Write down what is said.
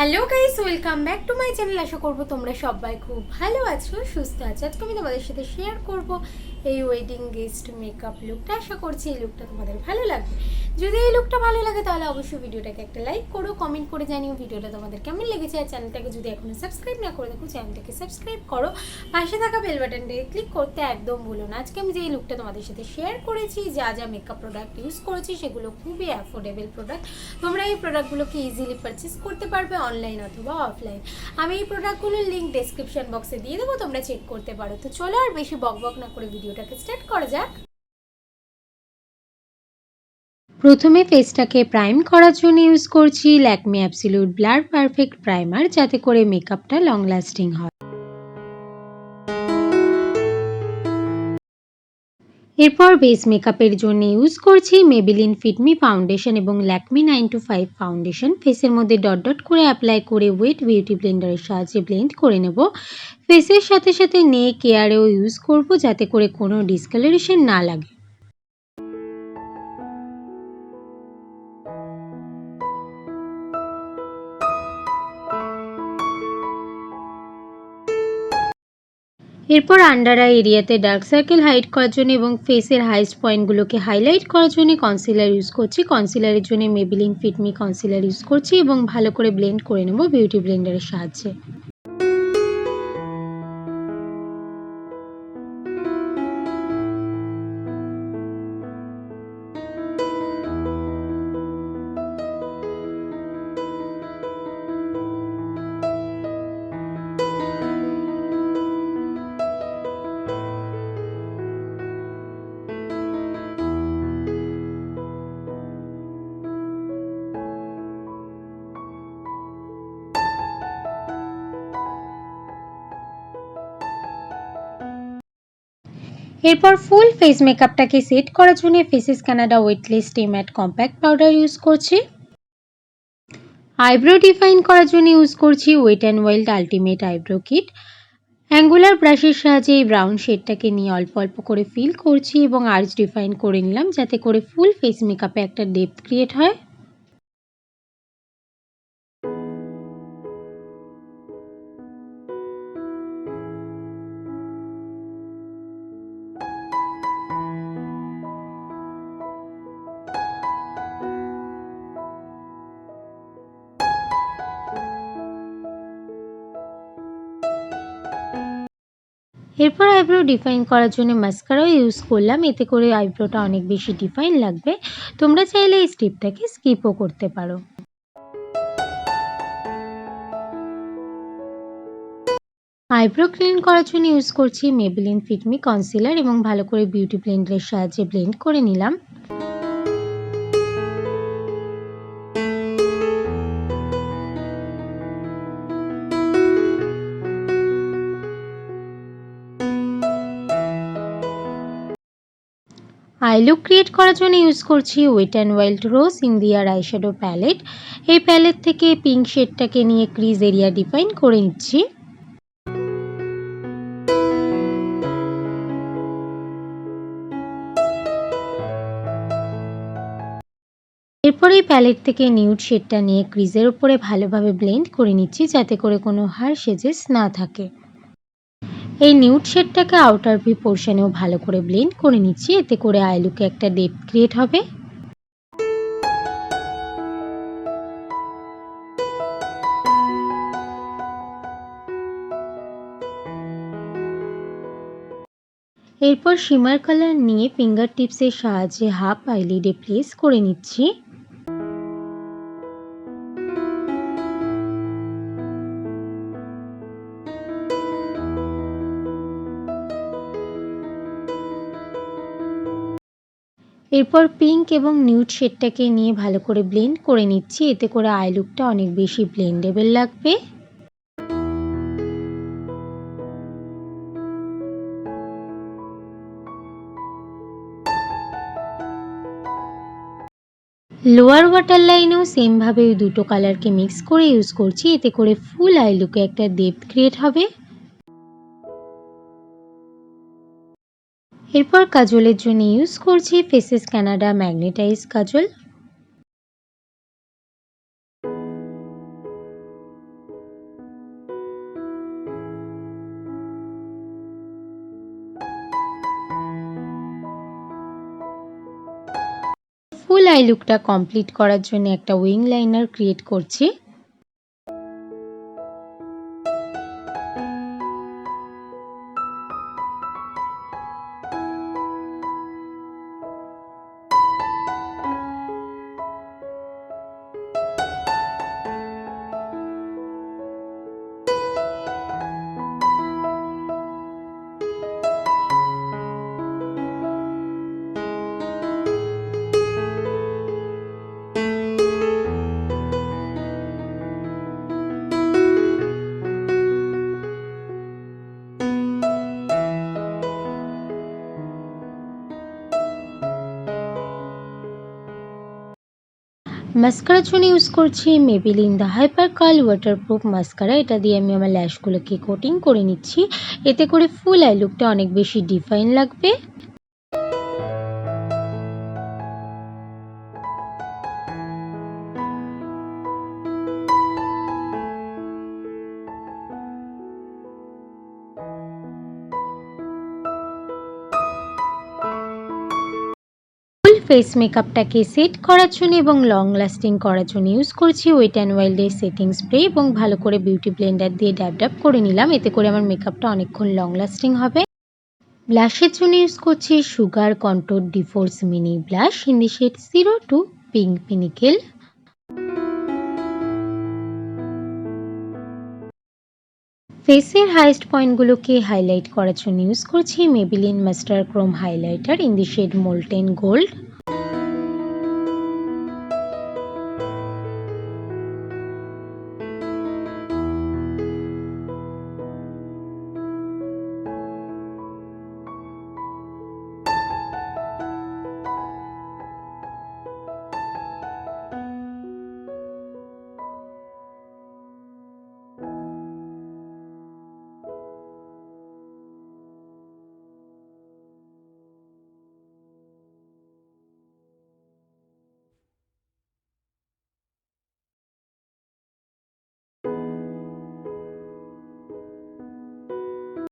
Hello guys, welcome back to my channel. আশা করবো তোমরা সবাই খুব ভালো আছো, সুস্থ আছো। আজকে আমি তোমাদের সাথে শেয়ার করব এই ওয়েডিং গেস্ট মেকআপ লুকটা। আশা করছি এই লুকটা তোমাদের ভালো লাগবে। যদি এই লুকটা ভালো লাগে তাহলে অবশ্যই ভিডিওটাকে একটা লাইক করো, কমেন্ট করে জানিও ভিডিওটা তোমাদের কেমন লেগেছে। আর চ্যানেলটাকে যদি এখনো সাবস্ক্রাইব না করে দেখো, চ্যানেলটাকে সাবস্ক্রাইব করো, পাশে থাকা বেল বাটনটাকে ক্লিক করতে একদম ভুলো না। আজকে আমি যে এই লুকটা তোমাদের সাথে শেয়ার করেছি, যা যা মেকআপ প্রোডাক্ট ইউজ করেছি সেগুলো খুবই অ্যাফোর্ডেবল প্রোডাক্ট। তোমরা এই প্রোডাক্টগুলোকে ইজিলি পারচেস করতে পারবে অনলাইন অথবা অফলাইন। আমি এই প্রোডাক্টগুলোর লিঙ্ক ডেসক্রিপশন বক্সে দিয়ে দেবো, তোমরা চেক করতে পারো। তো চলো আর বেশি বকবক না করে ভিডিওটাকে স্টার্ট করা যাক। প্রথমে ফেসটাকে প্রাইম করার জন্য ইউজ করছি Lakme absolute blur perfect primer, যাতে করে মেকআপটা লং লাস্টিং হয়। এরপর বেস মেকআপের জন্য ইউজ করছি মেবেলিন ফিটমি ফাউন্ডেশন এবং ল্যাকমি 925 ফাউন্ডেশন। ফেসের মধ্যে ডট ডট করে অ্যাপ্লাই করে ওয়েট বিউটি ব্লেন্ডারের সাহায্যে ব্লেন্ড করে নেব। ফেসের সাথে সাথে নেক কেয়ারেও ইউজ করব, যাতে করে কোনো ডিসকালারেশন না লাগে। এরপর আন্ডার আই এরিয়াতে ডার্ক সার্কেল হাইড করার জন্য এবং ফেসের হাইস্ট পয়েন্টগুলোকে হাইলাইট করার জন্য কনসিলার ইউজ করছি। কনসিলারের জন্য মেবেলিন ফিটমি কনসিলার ইউজ করছি এবং ভালো করে ব্লেন্ড করে নেব বিউটি ব্লেন্ডারের সাহায্যে। এরপর ফুল ফেস মেকআপটাকে সেট করার জন্য Faces Canada weightless stay matte compact powder use করছি। আইব্রো ডিফাইন করার জন্য ইউজ করছি Wet and Wild ultimate eyebrow kit. Angular ব্রাশের সাহায্যে এই ব্রাউন শেডটাকে নিয়ে অল্প অল্প করে ফিল করছি এবং আর্চ ডিফাইন করে নিলাম, যাতে করে ফুল ফেস মেকআপে একটা ডেপথ ক্রিয়েট হয়। এরপর আইব্রো ডিফাইন করার জন্য মাস্কারাও ইউজ করলাম, এতে করে আইব্রোটা অনেক বেশি ডিফাইন লাগবে। তোমরা চাইলে এই স্টেপটাকে স্কিপও করতে পারো। আইব্রো ক্লিন করার জন্য ইউজ করছি মেবেলিন ফিটমি কনসিলার এবং ভালো করে বিউটি ব্লেন্ডারের সাহায্যে ব্লেন্ড করে নিলাম। আই লুক ক্রিয়েট করার জন্য ইউজ করছি ওয়েট অ্যান্ড ওয়াইল্ড রোজ ইন্ডিয়ার আইশ্যাডো প্যালেট। এই প্যালেট থেকে পিঙ্ক শেডটাকে নিয়ে ক্রিজ এরিয়া ডিফাইন করে নিচ্ছি। এরপর এই প্যালেট থেকে নিউড শেডটা নিয়ে ক্রিজের উপরে ভালোভাবে ব্লেন্ড করে নিচ্ছি, যাতে করে কোনো হার্শ এজেস না থাকে। এই নিউড শেডটাকে আউটার ভি পোর্শনেও ভালো করে ব্লেন্ড করে নিচ্ছি, এতে করে আই লুকে একটা ডেপথ ক্রিয়েট হবে। এরপর শিমার কালার নিয়ে ফিঙ্গার টিপসের সাহায্যে হাফ আইলিডে প্লেস করে নিচ্ছি। এরপর পিঙ্ক এবং নিউড শেডটাকে নিয়ে ভালো করে ব্লেন্ড করে নিচ্ছি, এতে করে আই লুকটা অনেক বেশি ব্লেন্ডেবল লাগবে। লোয়ার ওয়াটার লাইনেও সেমভাবে ওই দুটো কালারকে মিক্স করে ইউজ করছি, এতে করে ফুল আই লুকে একটা ডেপথ ক্রিয়েট হবে। এরপর কাজলের জন্য ইউজ করছি ফেসেস কানাডা ম্যাগনেটাইজ কাজল। আই লুকটা কমপ্লিট করার জন্য একটা উইং লাইনার ক্রিয়েট করছি। মাস্কারার জন্য ইউজ করছি Maybelline the hyper curl waterproof mascara. এটা দিয়ে আমি আমার ল্যাশগুলোকে কোটিং করে নিচ্ছি, এতে করে ফুল আই লুকটা অনেক বেশি ডিফাইন লাগবে। ফেস মেকআপটাকে সেট করার জন্য এবং লং লাস্টিং করার জন্য ইউজ করছি ওয়েট অ্যান্ড ওয়াইল্ডের সেটিং স্প্রে এবং ভালো করে বিউটি ব্লেন্ডার দিয়ে ড্যাব ড্যাব করে নিলাম, এতে করে আমার মেকআপটা অনেকক্ষণ লং লাস্টিং হবে। ব্লাশের জন্য ইউজ করছি Sugar control deforce mini blush in the shade 02 pink pinnacle. ফেসের হাইস্ট পয়েন্টগুলোকে হাইলাইট করার জন্য ইউজ করছি Maybelline master chrome highlighter in the shade molten gold.